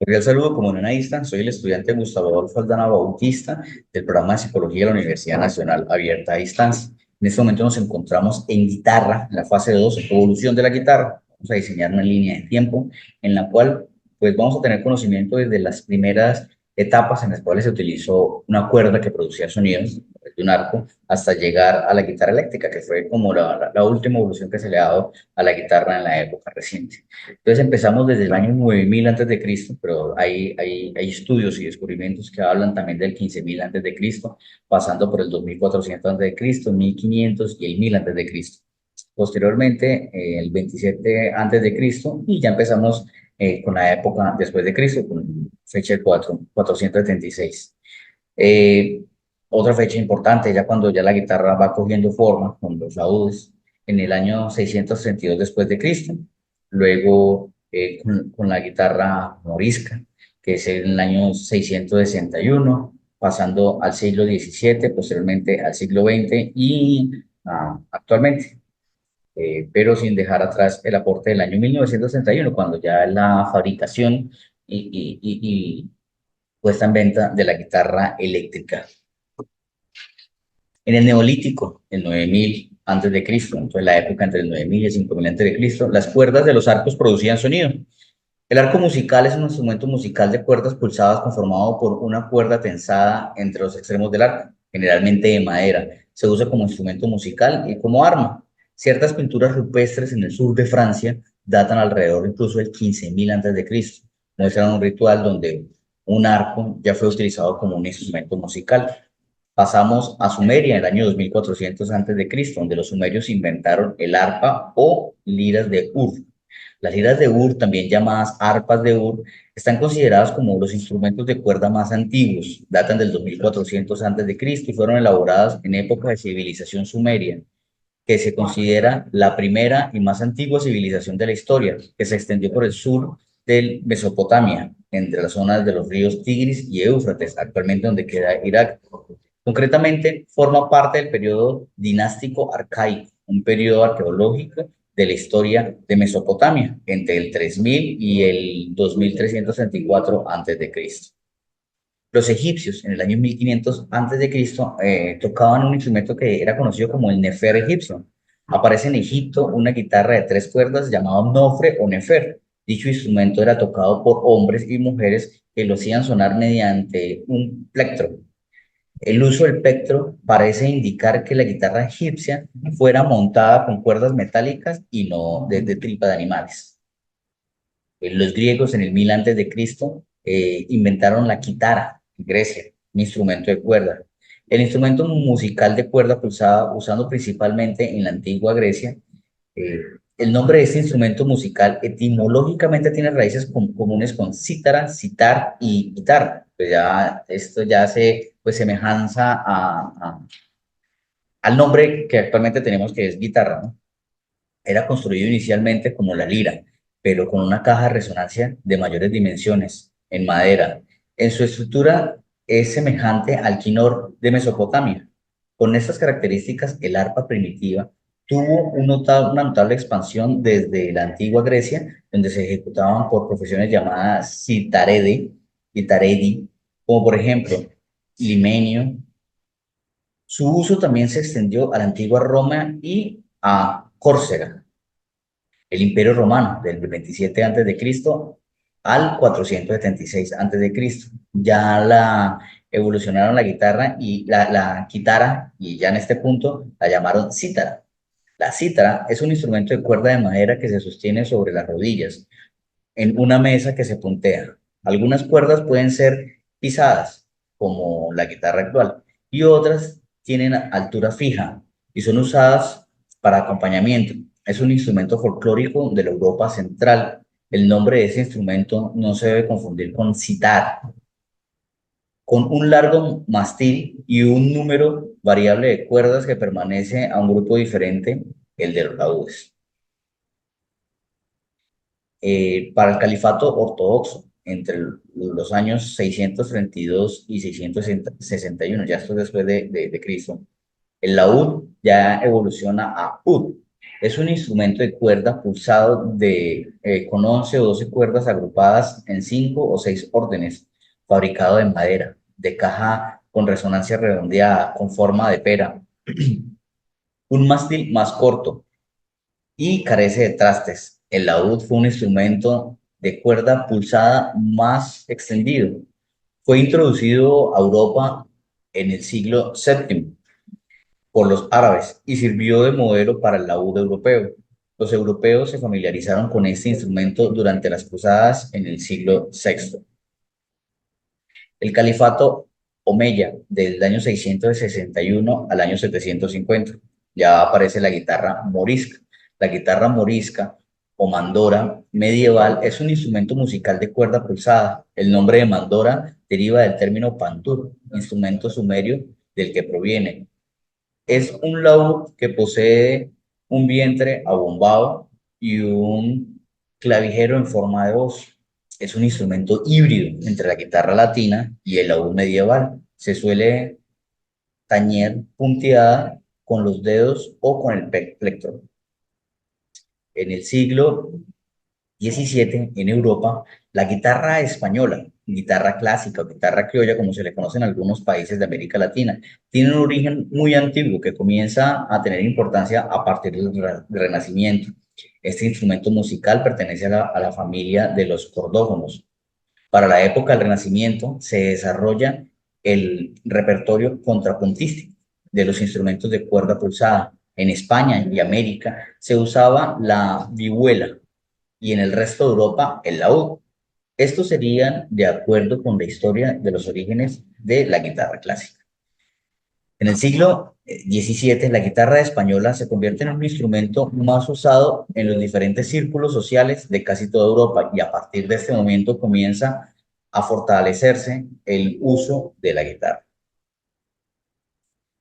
Cordial saludo, como comunista. Soy el estudiante Gustavo Adolfo Aldana Bautista del programa de Psicología de la Universidad Nacional Abierta a Distancia. En este momento nos encontramos en guitarra, en la fase 2, evolución de la guitarra. Vamos a diseñar una línea de tiempo en la cual pues, vamos a tener conocimiento desde las primeras etapas en las cuales se utilizó una cuerda que producía sonidos de un arco hasta llegar a la guitarra eléctrica, que fue como la última evolución que se le ha dado a la guitarra en la época reciente. Entonces empezamos desde el año 9000 antes de Cristo, pero hay estudios y descubrimientos que hablan también del 15000 antes de Cristo, pasando por el 2400 antes de Cristo, 1500 y el 1000 antes de Cristo. Posteriormente, el 27 antes de Cristo, y ya empezamos con la época después de Cristo, con fecha 476. Eh, Otra fecha importante, ya cuando ya la guitarra va cogiendo forma con los laúdes, en el año 632 después de Cristo. Luego con la guitarra morisca, que es en el año 661, pasando al siglo XVII, posteriormente al siglo XX y actualmente. Pero sin dejar atrás el aporte del año 1961, cuando ya la fabricación y puesta en venta de la guitarra eléctrica. En el Neolítico, el 9000 antes de Cristo, entonces la época entre el 9000 y el 5000 antes de Cristo, las cuerdas de los arcos producían sonido. El arco musical es un instrumento musical de cuerdas pulsadas conformado por una cuerda tensada entre los extremos del arco, generalmente de madera. Se usa como instrumento musical y como arma. Ciertas pinturas rupestres en el sur de Francia datan alrededor incluso del 15000 antes de Cristo. Muestran un ritual donde un arco ya fue utilizado como un instrumento musical. Pasamos a Sumeria en el año 2400 antes de Cristo, donde los sumerios inventaron el arpa o liras de Ur. Las liras de Ur, también llamadas arpas de Ur, están consideradas como los instrumentos de cuerda más antiguos. Datan del 2400 antes de Cristo y fueron elaboradas en época de civilización sumeria, que se considera la primera y más antigua civilización de la historia, que se extendió por el sur de Mesopotamia, entre las zonas de los ríos Tigris y Éufrates, actualmente donde queda Irak. Concretamente, forma parte del periodo dinástico arcaico, un periodo arqueológico de la historia de Mesopotamia, entre el 3000 y el 2334 a.C. Los egipcios, en el año 1500 antes de Cristo, tocaban un instrumento que era conocido como el nefer egipcio. Aparece en Egipto una guitarra de tres cuerdas llamada nofre o nefer. Dicho instrumento era tocado por hombres y mujeres que lo hacían sonar mediante un plectro. El uso del plectro parece indicar que la guitarra egipcia fuera montada con cuerdas metálicas y no de tripa de animales. Los griegos en el 1000 antes de Cristo inventaron la quitara en Grecia, un instrumento de cuerda. El instrumento musical de cuerda pulsada, usado principalmente en la antigua Grecia. eh, el nombre de este instrumento musical etimológicamente tiene raíces comunes con cítara, citar y guitarra. Pues ya, esto ya hace pues semejanza al nombre que actualmente tenemos, que es guitarra, ¿no? Era construido inicialmente como la lira, pero con una caja de resonancia de mayores dimensiones, en madera. En su estructura es semejante al quinor de Mesopotamia. Con estas características, el arpa primitiva tuvo una notable expansión desde la antigua Grecia, donde se ejecutaban por profesiones llamadas citaredi, como por ejemplo limenio. Su uso también se extendió a la antigua Roma y a Córcega, el Imperio Romano, del 27 antes de Cristo al 476 antes de Cristo. Ya la evolucionaron la guitarra y la quitara, y ya en este punto la llamaron cítara. La cítara es un instrumento de cuerda de madera que se sostiene sobre las rodillas en una mesa que se puntea. Algunas cuerdas pueden ser pisadas, como la guitarra actual, y otras tienen altura fija y son usadas para acompañamiento. Es un instrumento folclórico de la Europa central. El nombre de ese instrumento no se debe confundir con citar, con un largo mástil y un número variable de cuerdas que permanece a un grupo diferente, el de los laúdes. Para el califato ortodoxo, entre los años 632 y 661, ya esto después de Cristo, el laúd ya evoluciona a ud. Es un instrumento de cuerda pulsado con 11 o 12 cuerdas agrupadas en 5 o 6 órdenes, fabricado de madera, de caja con resonancia redondeada, con forma de pera, un mástil más corto y carece de trastes. El laúd fue un instrumento de cuerda pulsada más extendido. Fue introducido a Europa en el siglo VII por los árabes y sirvió de modelo para el laúd europeo. Los europeos se familiarizaron con este instrumento durante las cruzadas en el siglo VI. El califato omeya, del año 661 al año 750. Ya aparece la guitarra morisca. La guitarra morisca o mandora medieval es un instrumento musical de cuerda pulsada. El nombre de mandora deriva del término pantur, instrumento sumerio del que proviene. Es un laúd que posee un vientre abombado y un clavijero en forma de voz. Es un instrumento híbrido entre la guitarra latina y el laúd medieval. Se suele tañer punteada con los dedos o con el plectro. En el siglo XVII, en Europa, la guitarra española, guitarra clásica o guitarra criolla, como se le conoce en algunos países de América Latina, tiene un origen muy antiguo que comienza a tener importancia a partir del Renacimiento. Este instrumento musical pertenece a la familia de los cordófonos. Para la época del Renacimiento se desarrolla el repertorio contrapuntístico de los instrumentos de cuerda pulsada. En España y América se usaba la vihuela y en el resto de Europa el laúd. Estos serían de acuerdo con la historia de los orígenes de la guitarra clásica. En el siglo XVII, la guitarra española se convierte en un instrumento más usado en los diferentes círculos sociales de casi toda Europa y a partir de este momento comienza a fortalecerse el uso de la guitarra.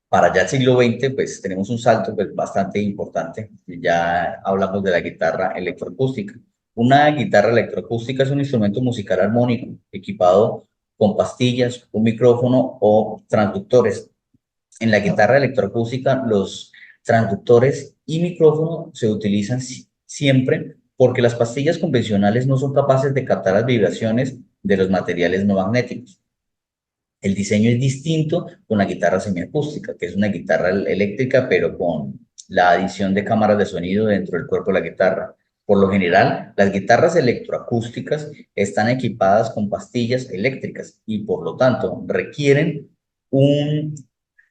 Para ya el siglo XX, pues tenemos un salto pues, bastante importante. Ya hablamos de la guitarra electroacústica. Una guitarra electroacústica es un instrumento musical armónico equipado con pastillas, un micrófono o transductores. En la guitarra electroacústica, los transductores y micrófono se utilizan siempre porque las pastillas convencionales no son capaces de captar las vibraciones de los materiales no magnéticos. El diseño es distinto con la guitarra semiacústica, que es una guitarra eléctrica, pero con la adición de cámaras de sonido dentro del cuerpo de la guitarra. Por lo general, las guitarras electroacústicas están equipadas con pastillas eléctricas y por lo tanto requieren un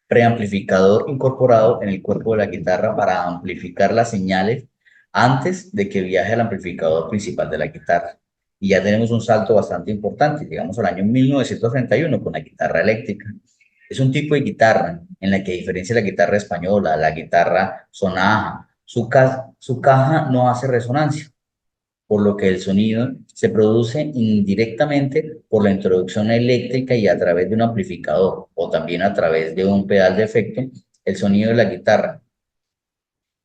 preamplificador incorporado en el cuerpo de la guitarra para amplificar las señales antes de que viaje al amplificador principal de la guitarra. Y ya tenemos un salto bastante importante, llegamos al año 1931 con la guitarra eléctrica. Es un tipo de guitarra en la que, a diferencia de la guitarra española, la guitarra sonaja, su caja no hace resonancia, por lo que el sonido se produce indirectamente por la introducción eléctrica y a través de un amplificador o también a través de un pedal de efecto, el sonido de la guitarra.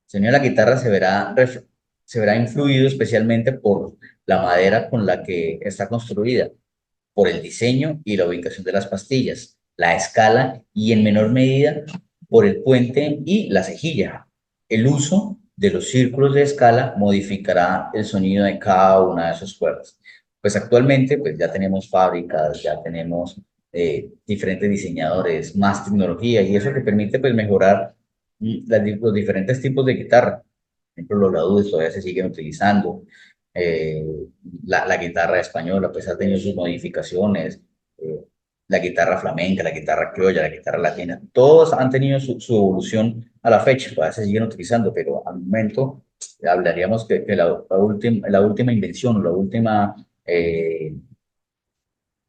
El sonido de la guitarra se verá influido especialmente por la madera con la que está construida, por el diseño y la ubicación de las pastillas, la escala y en menor medida por el puente y la cejilla. El uso de los círculos de escala modificará el sonido de cada una de sus cuerdas. Pues actualmente pues ya tenemos fábricas, ya tenemos diferentes diseñadores, más tecnología y eso que permite pues mejorar los diferentes tipos de guitarra. Por ejemplo, los laúdes todavía se siguen utilizando, eh, la guitarra española pues ha tenido sus modificaciones, eh, la guitarra flamenca, la guitarra criolla, la guitarra latina, todos han tenido su evolución a la fecha, todavía se siguen utilizando, pero al momento hablaríamos que la última invención, la última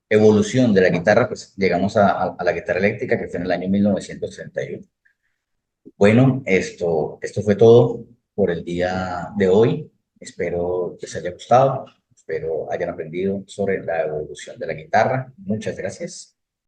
evolución de la guitarra, pues llegamos a la guitarra eléctrica que fue en el año 1931. Bueno, esto fue todo por el día de hoy. Espero que les haya gustado, espero hayan aprendido sobre la evolución de la guitarra. Muchas gracias.